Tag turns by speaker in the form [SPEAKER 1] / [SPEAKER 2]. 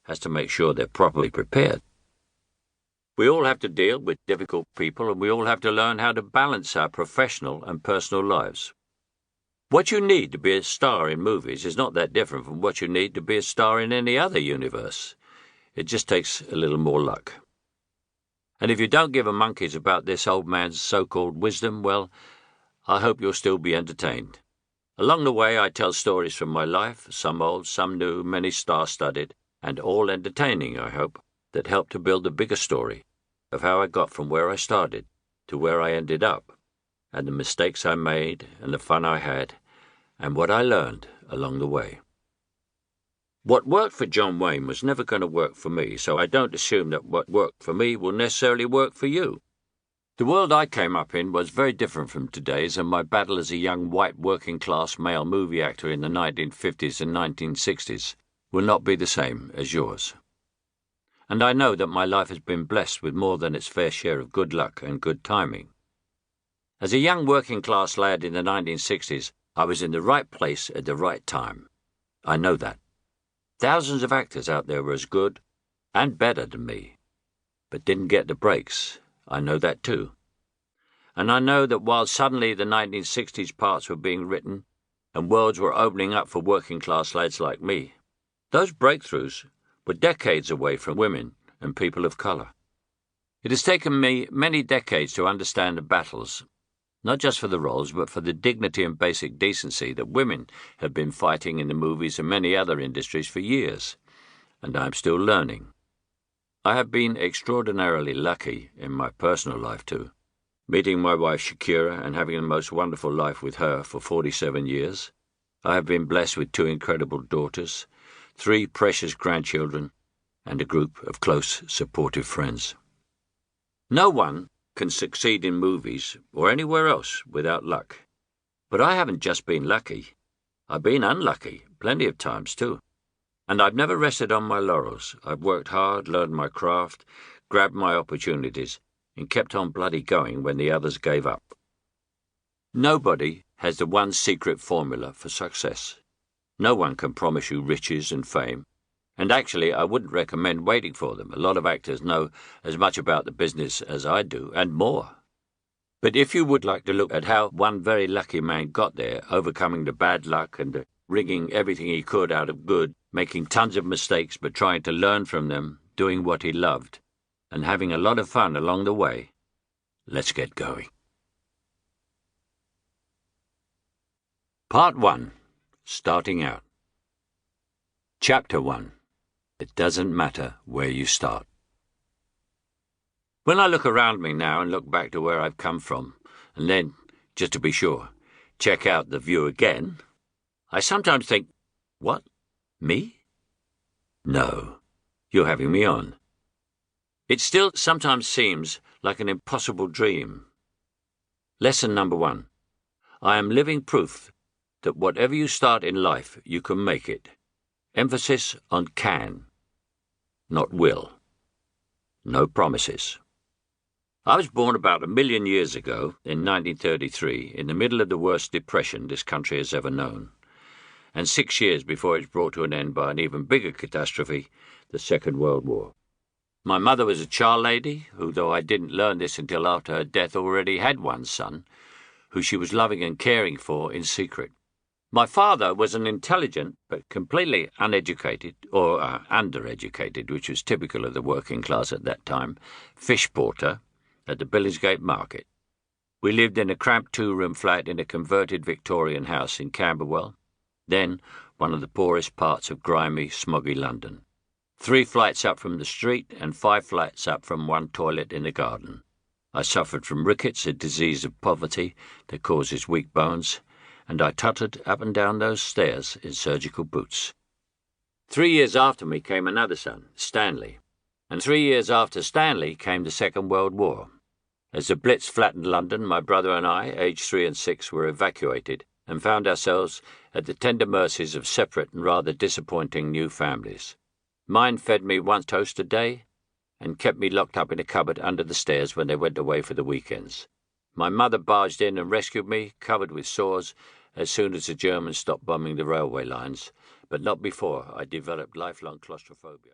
[SPEAKER 1] has to make sure they're properly prepared. We all have to deal with difficult people, and we all have to learn how to balance our professional and personal lives. What you need to be a star in movies is not that different from what you need to be a star in any other universe. It just takes a little more luck. And if you don't give a monkeys about this old man's so-called wisdom, well, I hope you'll still be entertained. Along the way, I tell stories from my life, some old, some new, many star-studded, and all entertaining, I hope, that help to build a bigger story of how I got from where I started to where I ended up, and the mistakes I made and the fun I had, and what I learned along the way. What worked for John Wayne was never going to work for me, so I don't assume that what worked for me will necessarily work for you. The world I came up in was very different from today's, and my battle as a young white working-class male movie actor in the 1950s and 1960s will not be the same as yours. And I know that my life has been blessed with more than its fair share of good luck and good timing. As a young working-class lad in the 1960s, I was in the right place at the right time. I know that. Thousands of actors out there were as good and better than me, but didn't get the breaks. I know that too. And I know that while suddenly the 1960s parts were being written and worlds were opening up for working-class lads like me, those breakthroughs were decades away from women and people of colour. It has taken me many decades to understand the battles, not just for the roles, but for the dignity and basic decency that women have been fighting in the movies and many other industries for years, and I am still learning. I have been extraordinarily lucky in my personal life too, meeting my wife Shakira and having the most wonderful life with her for 47 years. I have been blessed with 2 incredible daughters, 3 precious grandchildren, and a group of close, supportive friends. No one can succeed in movies or anywhere else without luck. But I haven't just been lucky. I've been unlucky plenty of times too. And I've never rested on my laurels. I've worked hard, learned my craft, grabbed my opportunities, and kept on bloody going when the others gave up. Nobody has the one secret formula for success. No one can promise you riches and fame. And actually, I wouldn't recommend waiting for them. A lot of actors know as much about the business as I do, and more. But if you would like to look at how one very lucky man got there, overcoming the bad luck and wringing everything he could out of good, making tons of mistakes but trying to learn from them, doing what he loved, and having a lot of fun along the way, let's get going. Part 1. Starting Out. Chapter 1. It doesn't matter where you start. When I look around me now and look back to where I've come from, and then, just to be sure, check out the view again, I sometimes think, what? Me? No, you're having me on. It still sometimes seems like an impossible dream. Lesson number 1. I am living proof that whatever you start in life, you can make it. Emphasis on can, not will. No promises. I was born about 1 million years ago, in 1933, in the middle of the worst depression this country has ever known, and 6 years before it was brought to an end by an even bigger catastrophe, the Second World War. My mother was a child lady, who, though I didn't learn this until after her death, already had one son, who she was loving and caring for in secret. My father was an intelligent but completely uneducated, or undereducated, which was typical of the working class at that time, fish porter at the Billingsgate Market. We lived in a cramped 2-room flat in a converted Victorian house in Camberwell, then one of the poorest parts of grimy, smoggy London. 3 flights up from the street and 5 flights up from one toilet in the garden. I suffered from rickets, a disease of poverty that causes weak bones, and I tottered up and down those stairs in surgical boots. 3 years after me came another son, Stanley, and 3 years after Stanley came the Second World War. As the Blitz flattened London, my brother and I, aged 3 and 6, were evacuated and found ourselves at the tender mercies of separate and rather disappointing new families. Mine fed me 1 toast a day and kept me locked up in a cupboard under the stairs when they went away for the weekends. My mother barged in and rescued me, covered with sores, as soon as the Germans stopped bombing the railway lines, but not before I developed lifelong claustrophobia.